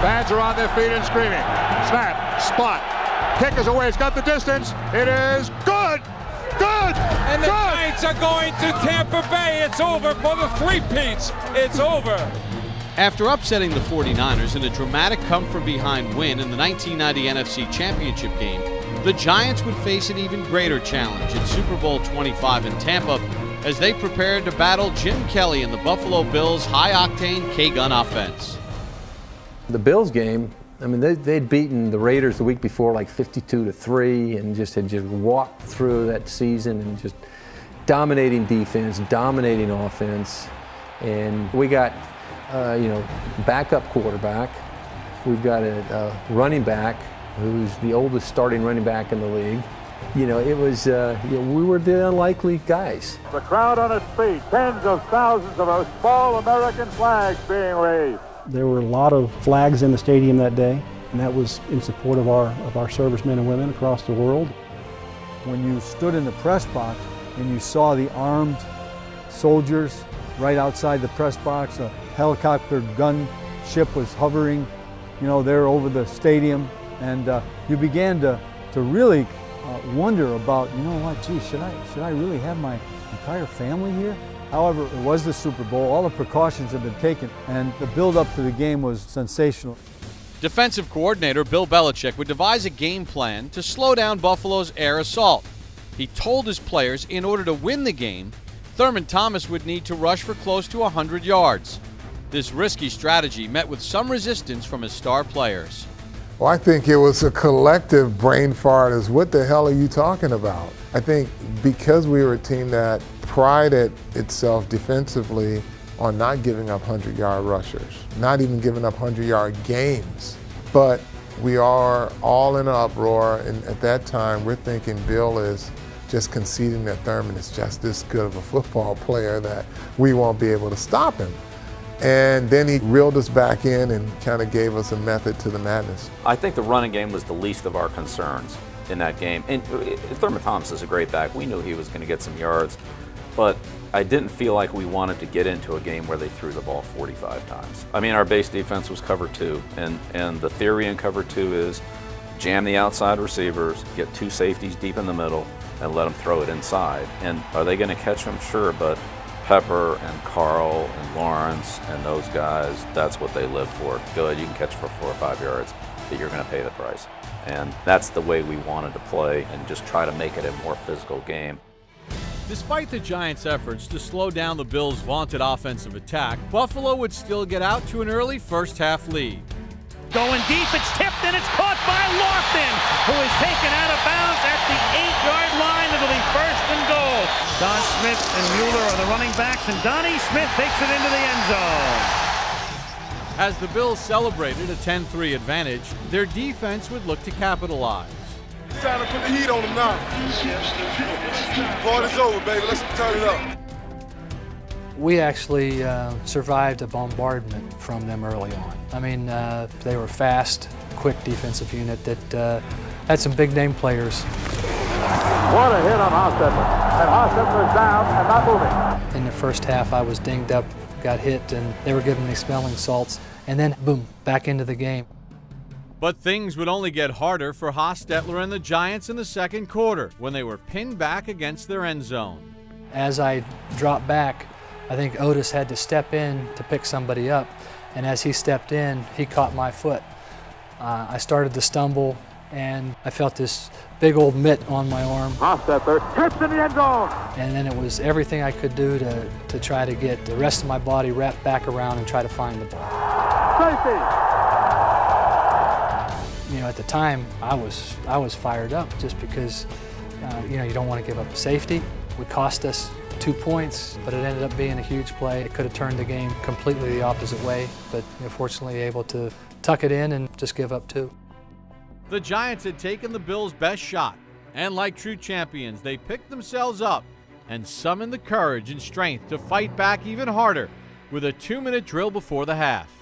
Fans are on their feet and screaming. Snap, spot, kick is away, it's got the distance, it is good! Good! And the Giants are going to Tampa Bay. It's over for the three-peats. It's over. After upsetting the 49ers in a dramatic come-from-behind win in the 1990 NFC Championship game, the Giants would face an even greater challenge in Super Bowl 25 in Tampa as they prepared to battle Jim Kelly and the Buffalo Bills' high-octane K-gun offense. The Bills game, I mean, they'd beaten the Raiders the week before like 52-3 and had walked through that season and just dominating defense, dominating offense. And we got, backup quarterback. We've got a running back who's the oldest starting running back in the league. It was, we were the unlikely guys. The crowd on its feet, tens of thousands of our small American flags being raised. There were a lot of flags in the stadium that day, and that was in support of our servicemen and women across the world. When you stood in the press box and you saw the armed soldiers right outside the press box, a helicopter gunship was hovering, there over the stadium, and you began to really wonder about, gee, should I really have my entire family here? However, it was the Super Bowl. All the precautions had been taken, and the build-up to the game was sensational. Defensive coordinator Bill Belichick would devise a game plan to slow down Buffalo's air assault. He told his players in order to win the game, Thurman Thomas would need to rush for close to 100 yards. This risky strategy met with some resistance from his star players. Well, I think it was a collective brain fart as what the hell are you talking about? I think because we were a team that prided itself defensively on not giving up 100-yard rushers, not even giving up 100-yard games, but we are all in an uproar, and at that time we're thinking Bill is just conceding that Thurman is just this good of a football player that we won't be able to stop him. And then he reeled us back in and kind of gave us a method to the madness. I think the running game was the least of our concerns in that game. And Thurman Thomas is a great back. We knew he was going to get some yards, but I didn't feel like we wanted to get into a game where they threw the ball 45 times. I mean, our base defense was cover two, and the theory in cover two is jam the outside receivers, get two safeties deep in the middle, and let them throw it inside. And are they going to catch them? Sure, but Pepper and Carl and Lawrence and those guys, that's what they live for. Good, you can catch for 4 or 5 yards, but you're going to pay the price. And that's the way we wanted to play and just try to make it a more physical game. Despite the Giants' efforts to slow down the Bills' vaunted offensive attack, Buffalo would still get out to an early first-half lead. Going deep, it's tipped, and it's caught by Lofton, who is taken out of bounds at the 8-yard line. It'll be first and goal. Don Smith and Mueller are the running backs, and Donnie Smith takes it into the end zone. As the Bills celebrated a 10-3 advantage, their defense would look to capitalize. It's time to put the heat on them now. Party's over, baby. Let's turn it up. We actually survived a bombardment from them early on. I mean, they were fast, quick defensive unit that had some big-name players. What a hit on Hostetler. And Hostetler is down and not moving. In the first half, I was dinged up, got hit, and they were giving me smelling salts. And then, boom, back into the game. But things would only get harder for Hostetler and the Giants in the second quarter when they were pinned back against their end zone. As I dropped back, I think Otis had to step in to pick somebody up, and as he stepped in, he caught my foot. I started to stumble, and I felt this big old mitt on my arm. Hostetler trips in the end zone. And then it was everything I could do to try to get the rest of my body wrapped back around and try to find the ball. Safety. At the time, I was fired up just because, you don't want to give up safety. It would cost us 2 points, but it ended up being a huge play. It could have turned the game completely the opposite way, but fortunately able to tuck it in and just give up 2. The Giants had taken the Bills' best shot, and like true champions, they picked themselves up and summoned the courage and strength to fight back even harder with a 2-minute drill before the half.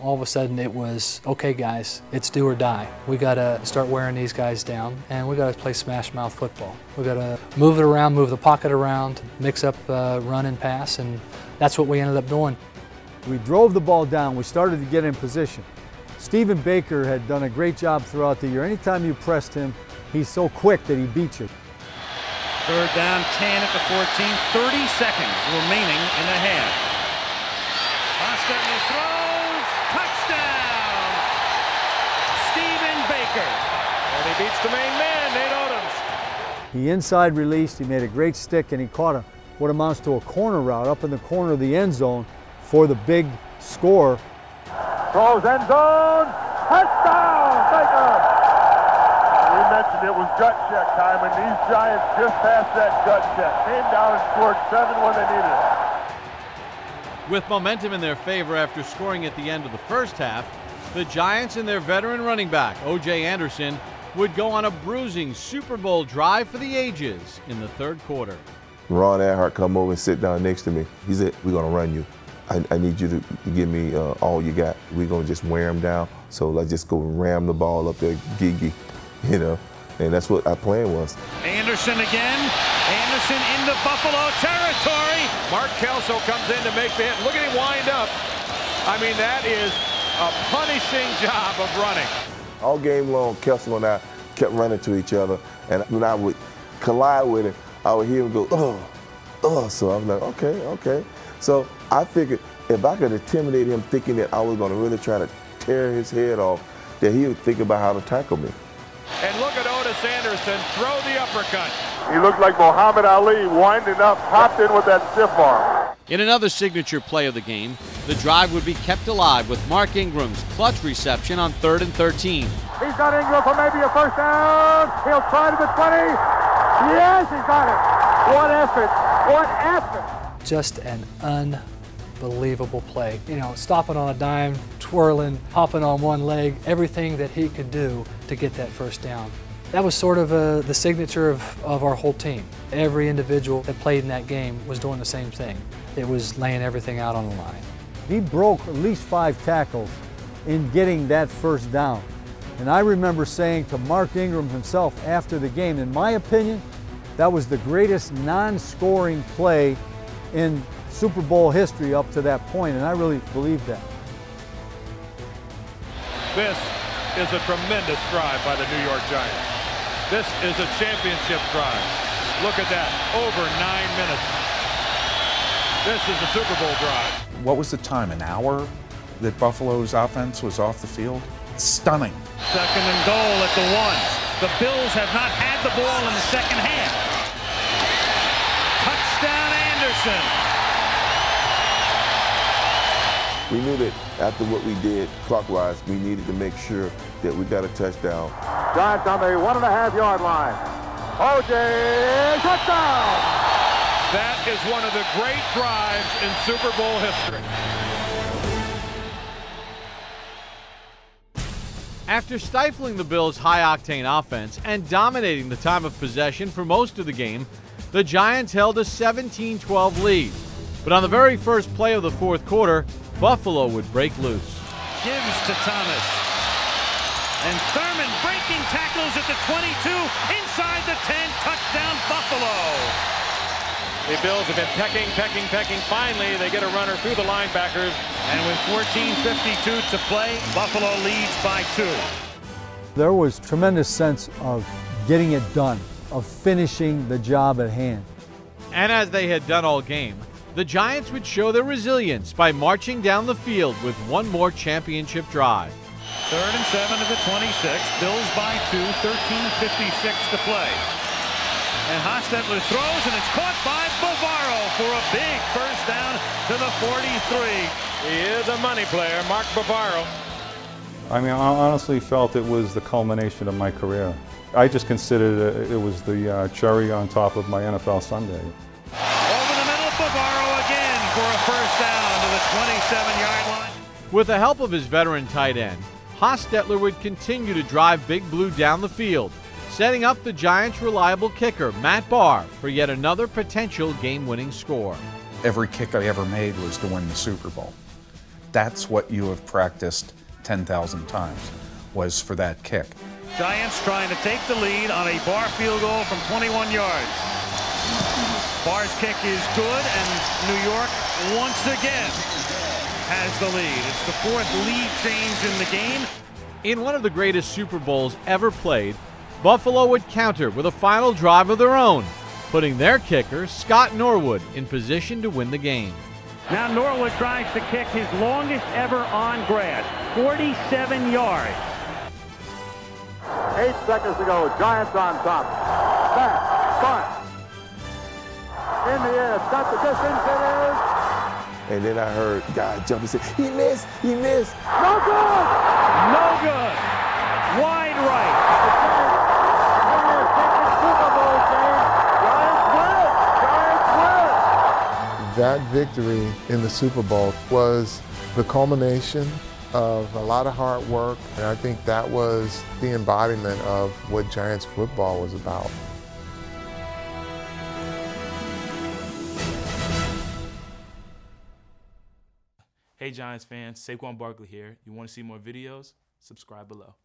All of a sudden it was, okay guys, it's do or die. We gotta start wearing these guys down, and we gotta play smash mouth football. We gotta move it around, move the pocket around, mix up run and pass, and that's what we ended up doing. We drove the ball down, we started to get in position. Stephen Baker had done a great job throughout the year. Anytime you pressed him, he's so quick that he beats you. Third down, 10 at the 14, 30 seconds remaining in the half. Hostetler throws, touchdown! Stephen Baker. And he beats the main man, Nate Odoms. He inside released, he made a great stick, and he caught what amounts to a corner route up in the corner of the end zone for the big score. Throws end zone, touchdown, Baker! We mentioned it was gut check time, and these Giants just passed that gut check. Came down and scored 7 when they needed it. With momentum in their favor after scoring at the end of the first half, the Giants and their veteran running back, O.J. Anderson, would go on a bruising Super Bowl drive for the ages in the third quarter. Ron Erhardt come over and sit down next to me. He said, "We're going to run you. I need you to give me all you got. We're going to just wear him down. So let's just go ram the ball up there, Gigi." You know, and that's what our plan was. Anderson again. Anderson into Buffalo territory. Mark Kelso comes in to make the hit. Look at him wind up. I mean, that is a punishing job of running. All game long, Kelso and I kept running to each other, and when I would collide with him, I would hear him go, oh. So I'm like, okay. So I figured if I could intimidate him thinking that I was going to really try to tear his head off, that he would think about how to tackle me. And look at Otis Anderson throw the uppercut. He looked like Muhammad Ali winding up, popped in with that stiff arm. In another signature play of the game, the drive would be kept alive with Mark Ingram's clutch reception on 3rd and 13. He's got Ingram for maybe a first down. He'll try to the 20. Yes, he got it. What effort. What effort. Just an unbelievable play. You know, stopping on a dime, twirling, hopping on one leg, everything that he could do to get that first down. That was sort of the signature of our whole team. Every individual that played in that game was doing the same thing. It was laying everything out on the line. He broke at least 5 tackles in getting that first down. And I remember saying to Mark Ingram himself after the game, in my opinion, that was the greatest non-scoring play in Super Bowl history up to that point, and I really believe that. This is a tremendous drive by the New York Giants. This is a championship drive. Look at that, over 9 minutes. This is a Super Bowl drive. What was the time, an hour that Buffalo's offense was off the field? Stunning. 2nd and goal at the 1. The Bills have not had the ball in the second half. Touchdown Anderson. We knew that after what we did clockwise, we needed to make sure that we got a touchdown. Giants on the 1.5-yard line. O.J. touchdown! That is one of the great drives in Super Bowl history. After stifling the Bills' high-octane offense and dominating the time of possession for most of the game, the Giants held a 17-12 lead. But on the very first play of the fourth quarter, Buffalo would break loose. Gives to Thomas. And Thurman breaking tackles at the 22, inside the 10, touchdown Buffalo. The Bills have been pecking. Finally, they get a runner through the linebackers. And with 14:52 to play, Buffalo leads by 2. There was tremendous sense of getting it done, of finishing the job at hand. And as they had done all game, the Giants would show their resilience by marching down the field with one more championship drive. 3rd and 7 to the 26. Bills by 2, 13:56 to play. And Hostetler throws, and it's caught by Bavaro for a big first down to the 43. He is a money player, Mark Bavaro. I mean, I honestly felt it was the culmination of my career. I just considered it was the cherry on top of my NFL Sunday. Over the middle, Bavaro again for a first down to the 27-yard line. With the help of his veteran tight end, Hostetler would continue to drive Big Blue down the field, setting up the Giants' reliable kicker, Matt Barr, for yet another potential game-winning score. Every kick I ever made was to win the Super Bowl. That's what you have practiced 10,000 times, was for that kick. Giants trying to take the lead on a Barr field goal from 21 yards. Barr's kick is good, and New York once again has the lead. It's the 4th lead change in the game. In one of the greatest Super Bowls ever played, Buffalo would counter with a final drive of their own, putting their kicker, Scott Norwood, in position to win the game. Now Norwood tries to kick his longest ever on grass, 47 yards. 8 seconds to go. Giants on top. Back, front. In the air, got the distance, it is. And then I heard God jump and say, he missed, he missed. No good! No good. Wide right. Super Bowl game. Giants win! Giants win! That victory in the Super Bowl was the culmination of a lot of hard work, and I think that was the embodiment of what Giants football was about. Hey Giants fans, Saquon Barkley here. You want to see more videos? Subscribe below.